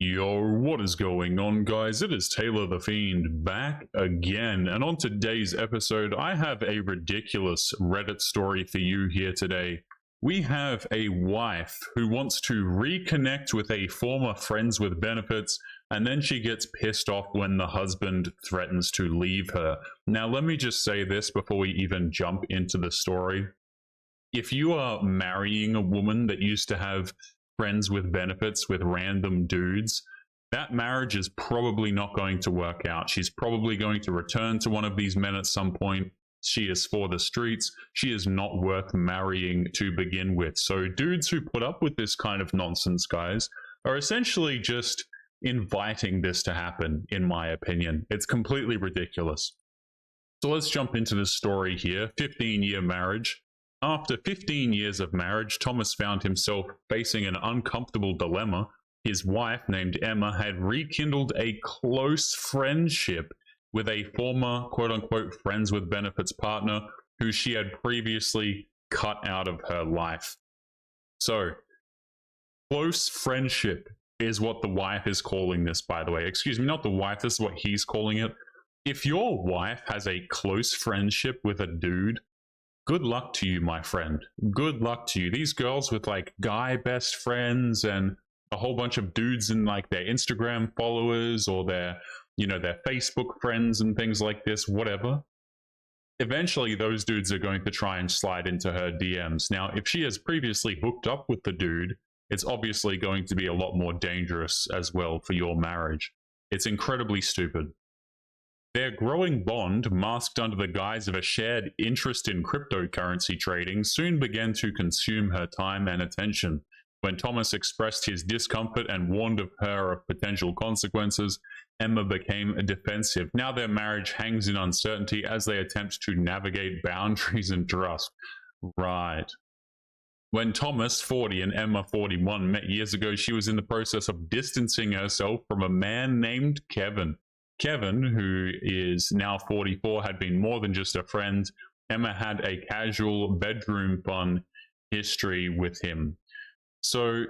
Yo, what is going on, guys? It is Taylor the Fiend back again, and on today's episode, I have a ridiculous Reddit story for you here today. We have a wife who wants to reconnect with a former friends with benefits, and then she gets pissed off when the husband threatens to leave her. Now, let me just say this before we even jump into the story. If you are marrying a woman that used to have friends with benefits with random dudes, that marriage is probably not going to work out. She's probably going to return to one of these men at some point. She is for the streets. She is not worth marrying to begin with. So dudes who put up with this kind of nonsense, guys, are essentially just inviting this to happen, in my opinion. It's completely ridiculous. So let's jump into this story here. 15-year marriage. After 15 years of marriage, Thomas found himself facing an uncomfortable dilemma. His wife, named Emma, had rekindled a close friendship with a former quote-unquote friends with benefits partner who she had previously cut out of her life. So, close friendship is what the wife is calling this, by the way. Excuse me, not the wife, this is what he's calling it. If your wife has a close friendship with a dude, good luck to you, my friend. Good luck to you. These girls with like guy best friends and a whole bunch of dudes in like their Instagram followers or their, their Facebook friends and things like this, whatever. Eventually, those dudes are going to try and slide into her DMs. Now, if she has previously hooked up with the dude, it's obviously going to be a lot more dangerous as well for your marriage. It's incredibly stupid. Their growing bond, masked under the guise of a shared interest in cryptocurrency trading, soon began to consume her time and attention. When Thomas expressed his discomfort and warned of her of potential consequences, Emma became defensive. Now their marriage hangs in uncertainty as they attempt to navigate boundaries and trust. Right. When Thomas, 40, and Emma, 41, met years ago, she was in the process of distancing herself from a man named Kevin. Kevin, who is now 44, had been more than just a friend. Emma had a casual bedroom fun history with him. So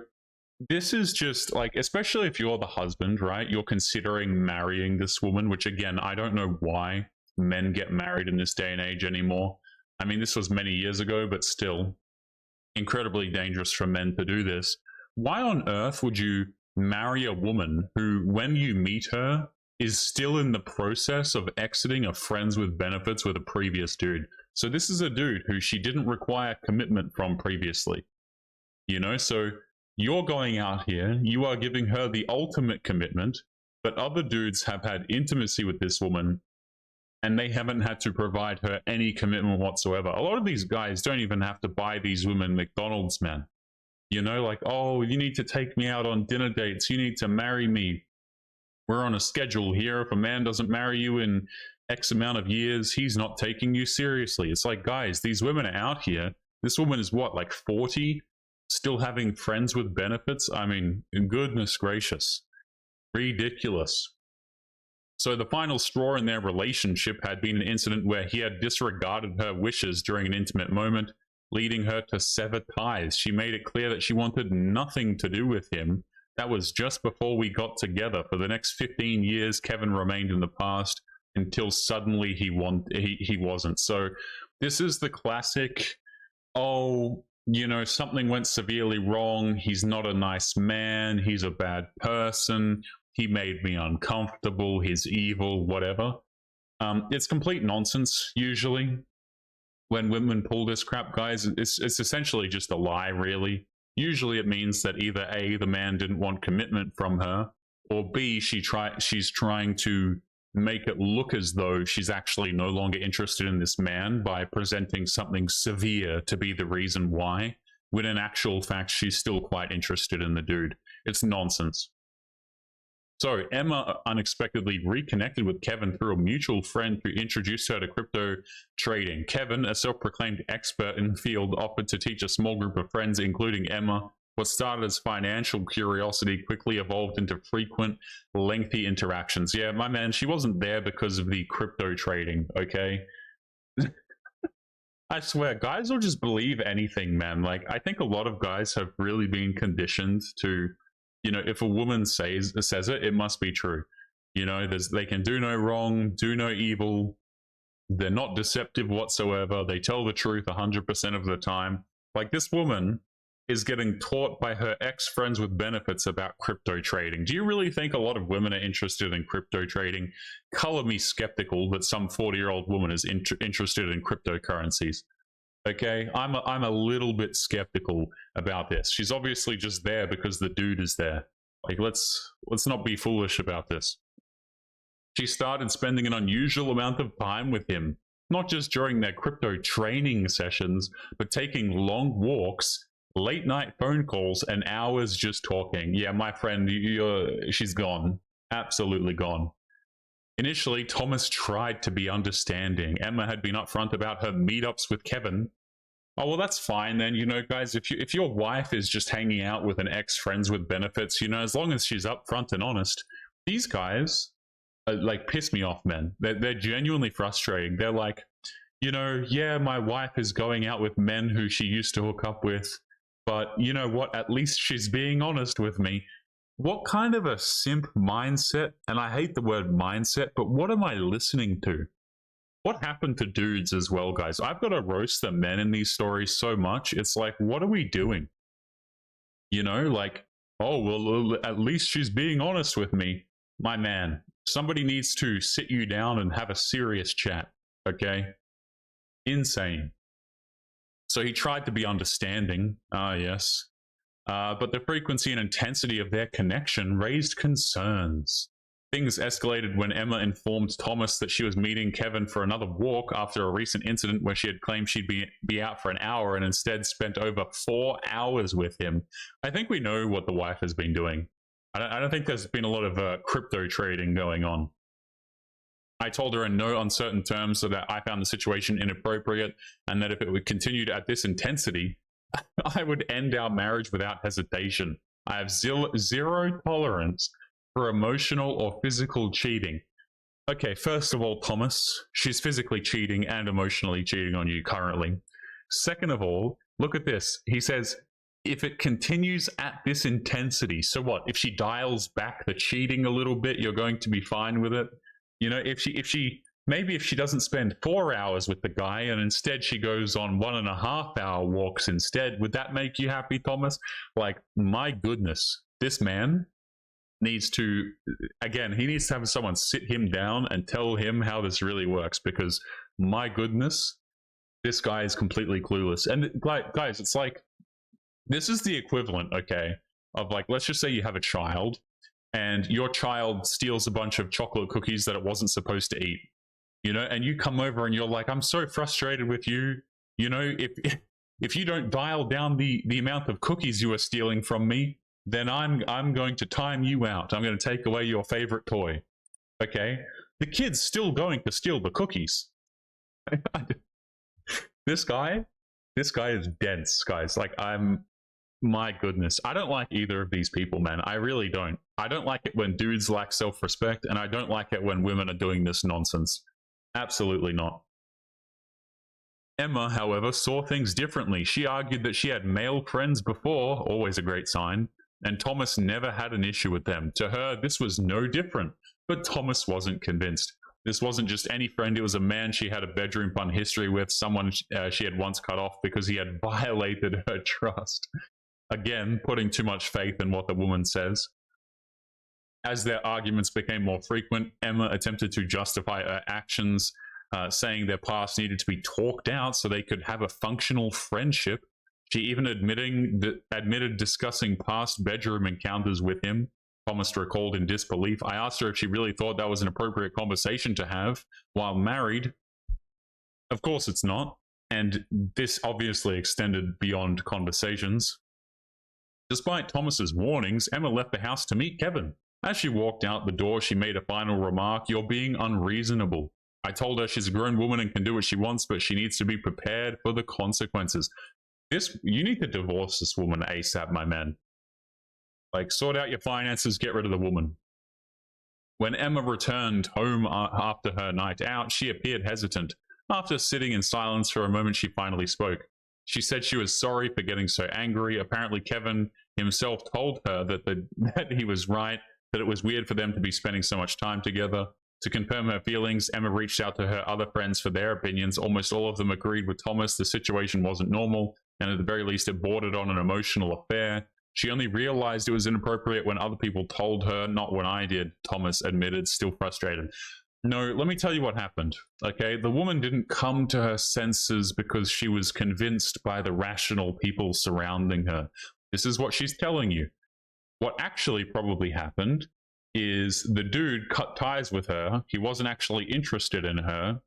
this is just like, especially if you're the husband, right? You're considering marrying this woman, which again, I don't know why men get married in this day and age anymore. I mean, this was many years ago, but still incredibly dangerous for men to do this. Why on earth would you marry a woman who, when you meet her, is still in the process of exiting a friends with benefits with a previous dude? So this is a dude who she didn't require commitment from previously. So you're going out here, you are giving her the ultimate commitment, but other dudes have had intimacy with this woman and they haven't had to provide her any commitment whatsoever. A lot of these guys don't even have to buy these women McDonald's, man. Like, oh, you need to take me out on dinner dates, you need to marry me. We're on a schedule here. If a man doesn't marry you in X amount of years, he's not taking you seriously. It's like, guys, these women are out here. This woman is what, like 40? Still having friends with benefits? I mean, goodness gracious. Ridiculous. So the final straw in their relationship had been an incident where he had disregarded her wishes during an intimate moment, leading her to sever ties. She made it clear that she wanted nothing to do with him. That was just before we got together. For the next 15 years, Kevin remained in the past until suddenly he wasn't. So this is the classic, oh, something went severely wrong. He's not a nice man. He's a bad person. He made me uncomfortable. He's evil, whatever. It's complete nonsense, usually. When women pull this crap, guys, it's essentially just a lie, really. Usually it means that either A, the man didn't want commitment from her, or B, she's trying to make it look as though she's actually no longer interested in this man by presenting something severe to be the reason why, when in actual fact she's still quite interested in the dude. It's nonsense. So Emma unexpectedly reconnected with Kevin through a mutual friend who introduced her to crypto trading. Kevin, a self-proclaimed expert in the field, offered to teach a small group of friends, including Emma. What started as financial curiosity quickly evolved into frequent, lengthy interactions. Yeah, my man, she wasn't there because of the crypto trading, okay? I swear, guys will just believe anything, man. Like, I think a lot of guys have really been conditioned to you know, if a woman says it, it must be true. You know, they can do no wrong, do no evil. They're not deceptive whatsoever. They tell the truth 100% of the time. Like, this woman is getting taught by her ex-friends with benefits about crypto trading. Do you really think a lot of women are interested in crypto trading? Color me skeptical that some 40-year-old woman is interested in cryptocurrencies. Okay, I'm a little bit skeptical about this. She's obviously just there because the dude is there. Like, let's not be foolish about this. She started spending an unusual amount of time with him, not just during their crypto training sessions, but taking long walks, late night phone calls, and hours just talking. Yeah, my friend, she's gone. Absolutely gone. Initially, Thomas tried to be understanding. Emma had been upfront about her meetups with Kevin. Oh, well, that's fine then. You know, guys, if your wife is just hanging out with an ex-friends with benefits, you know, as long as she's upfront and honest, these guys like piss me off, man. They're genuinely frustrating. They're like, you know, yeah, my wife is going out with men who she used to hook up with, but you know what? At least she's being honest with me. What kind of a simp mindset? And I hate the word mindset, but what am I listening to? What happened to dudes as well, guys? I've got to roast the men in these stories so much. It's like, what are we doing? You know, like, oh, well, at least she's being honest with me. My man, somebody needs to sit you down and have a serious chat, okay? Insane. So he tried to be understanding, yes. But the frequency and intensity of their connection raised concerns. Things escalated when Emma informed Thomas that she was meeting Kevin for another walk after a recent incident where she had claimed she'd be out for an hour and instead spent over 4 hours with him. I think we know what the wife has been doing. I don't think there's been a lot of crypto trading going on. I told her in no uncertain terms that I found the situation inappropriate and that if it would continue at this intensity, I would end our marriage without hesitation. I have zero tolerance for emotional or physical cheating. Okay, first of all, Thomas, she's physically cheating and emotionally cheating on you currently. Second of all, look at this. He says, if it continues at this intensity, so what? If she dials back the cheating a little bit, you're going to be fine with it. You know, if she doesn't spend 4 hours with the guy and instead she goes on 1.5 hour walks instead, would that make you happy, Thomas? Like, my goodness, this man needs to, again, he needs to have someone sit him down and tell him how this really works, because my goodness, this guy is completely clueless. And guys, it's like, this is the equivalent, okay, of like, let's just say you have a child and your child steals a bunch of chocolate cookies that it wasn't supposed to eat, you know, and you come over and you're like, I'm so frustrated with you, you know, if you don't dial down the amount of cookies you are stealing from me, then I'm going to time you out. I'm going to take away your favorite toy. Okay? The kid's still going to steal the cookies. This guy is dense, guys. Like, my goodness. I don't like either of these people, man. I really don't. I don't like it when dudes lack self-respect, and I don't like it when women are doing this nonsense. Absolutely not. Emma, however, saw things differently. She argued that she had male friends before, always a great sign, and Thomas never had an issue with them. To her, this was no different, but Thomas wasn't convinced. This wasn't just any friend, it was a man she had a bedroom fun history with, someone she had once cut off because he had violated her trust. Again, putting too much faith in what the woman says. As their arguments became more frequent, Emma attempted to justify her actions, saying their past needed to be talked out so they could have a functional friendship. She even admitted discussing past bedroom encounters with him. Thomas recalled in disbelief. I asked her if she really thought that was an appropriate conversation to have while married. Of course it's not, and this obviously extended beyond conversations. Despite Thomas's warnings, Emma left the house to meet Kevin. As she walked out the door, she made a final remark. You're being unreasonable. I told her she's a grown woman and can do what she wants, but she needs to be prepared for the consequences. You need to divorce this woman ASAP, my man. Like, sort out your finances, get rid of the woman. When Emma returned home after her night out, she appeared hesitant. After sitting in silence for a moment, she finally spoke. She said she was sorry for getting so angry. Apparently, Kevin himself told her that he was right, that it was weird for them to be spending so much time together. To confirm her feelings, Emma reached out to her other friends for their opinions. Almost all of them agreed with Thomas. The situation wasn't normal, and at the very least it bordered on an emotional affair. She only realized it was inappropriate when other people told her, not when I did, Thomas admitted, still frustrated. No, let me tell you what happened, okay? The woman didn't come to her senses because she was convinced by the rational people surrounding her. This is what she's telling you. What actually probably happened is the dude cut ties with her. He wasn't actually interested in her.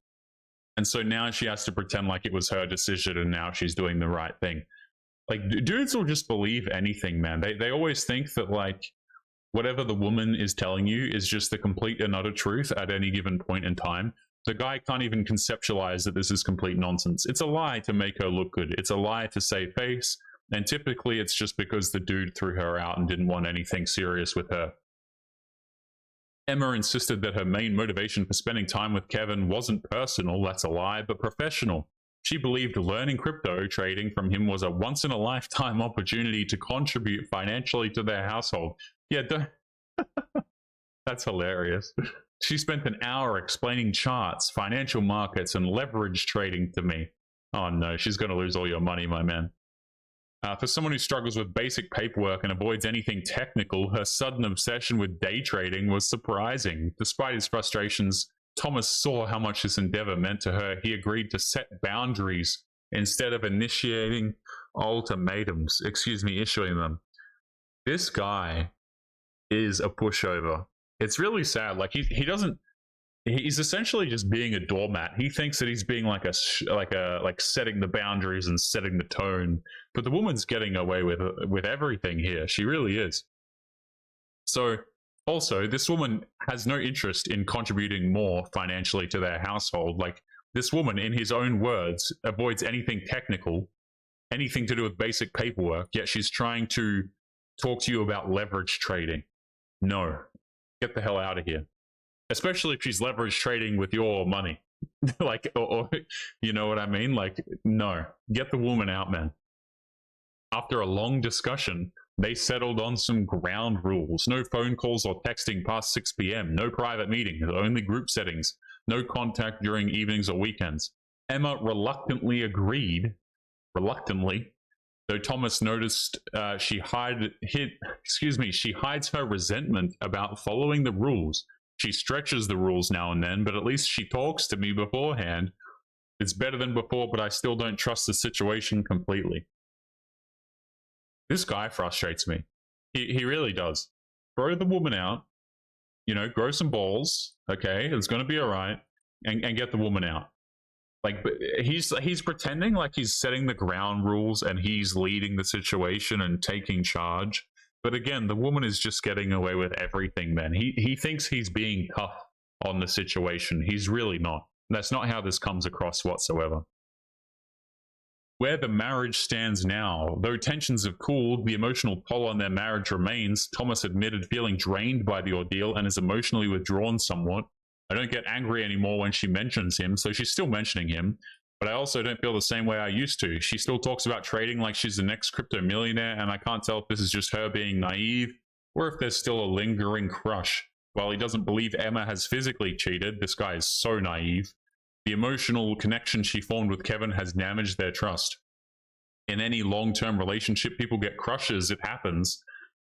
And so now she has to pretend like it was her decision and now she's doing the right thing. Like, dudes will just believe anything, man. They always think that, like, whatever the woman is telling you is just the complete and utter truth at any given point in time. The guy can't even conceptualize that this is complete nonsense. It's a lie to make her look good. It's a lie to save face. And typically it's just because the dude threw her out and didn't want anything serious with her. Emma insisted that her main motivation for spending time with Kevin wasn't personal, that's a lie, but professional. She believed learning crypto trading from him was a once-in-a-lifetime opportunity to contribute financially to their household. Yeah, that's hilarious. She spent an hour explaining charts, financial markets, and leverage trading to me. Oh no, she's going to lose all your money, my man. For someone who struggles with basic paperwork and avoids anything technical, her sudden obsession with day trading was surprising. Despite his frustrations, Thomas saw how much this endeavor meant to her. He agreed to set boundaries instead of initiating ultimatums. Issuing them. This guy is a pushover. It's really sad. Like, he doesn't. He's essentially just being a doormat. He thinks that he's being like setting the boundaries and setting the tone. But the woman's getting away with everything here. She really is. So also, this woman has no interest in contributing more financially to their household. Like, this woman, in his own words, avoids anything technical, anything to do with basic paperwork, yet she's trying to talk to you about leverage trading. No, get the hell out of here. Especially if she's leverage trading with your money. Like, or you know what I mean? Like, no, get the woman out, man. After a long discussion, they settled on some ground rules. No phone calls or texting past 6 p.m. No private meetings, only group settings. No contact during evenings or weekends. Emma reluctantly agreed. Though Thomas noticed she hides her resentment about following the rules. She stretches the rules now and then, but at least she talks to me beforehand. It's better than before, but I still don't trust the situation completely. This guy frustrates me. He really does. Throw the woman out, you know, grow some balls, okay? It's going to be all right, and get the woman out. Like, he's pretending like he's setting the ground rules and he's leading the situation and taking charge. But again, the woman is just getting away with everything, man. He thinks he's being tough on the situation. He's really not. That's not how this comes across whatsoever. Where the marriage stands now, though tensions have cooled, the emotional toll on their marriage remains. Thomas admitted feeling drained by the ordeal and is emotionally withdrawn somewhat. I don't get angry anymore when she mentions him, so she's still mentioning him. But I also don't feel the same way I used to. She still talks about trading like she's the next crypto millionaire, and I can't tell if this is just her being naive or if there's still a lingering crush. While he doesn't believe Emma has physically cheated, this guy is so naive. The emotional connection she formed with Kevin has damaged their trust. In any long-term relationship, people get crushes. It happens.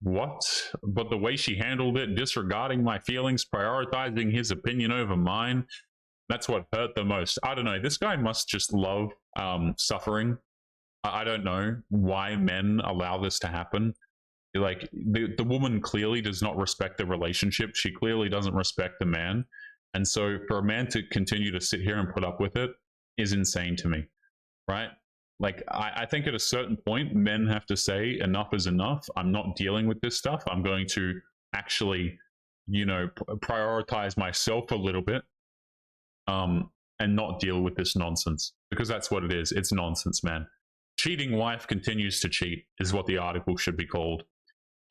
What? But the way she handled it, disregarding my feelings, prioritizing his opinion over mine, that's what hurt the most. I don't know. This guy must just love suffering. I don't know why men allow this to happen. Like, the woman clearly does not respect the relationship. She clearly doesn't respect the man. And so for a man to continue to sit here and put up with it is insane to me, right? Like, I think at a certain point, men have to say enough is enough. I'm not dealing with this stuff. I'm going to actually, you know, prioritize myself a little bit. And not deal with this nonsense, because that's what it is. It's nonsense, man. Cheating wife continues to cheat is what the article should be called.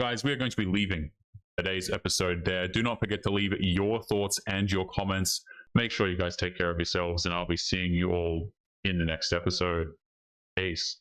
Guys, we are going to be leaving today's episode there. Do not forget to leave your thoughts and your comments. Make sure you guys take care of yourselves, and I'll be seeing you all in the next episode. Peace.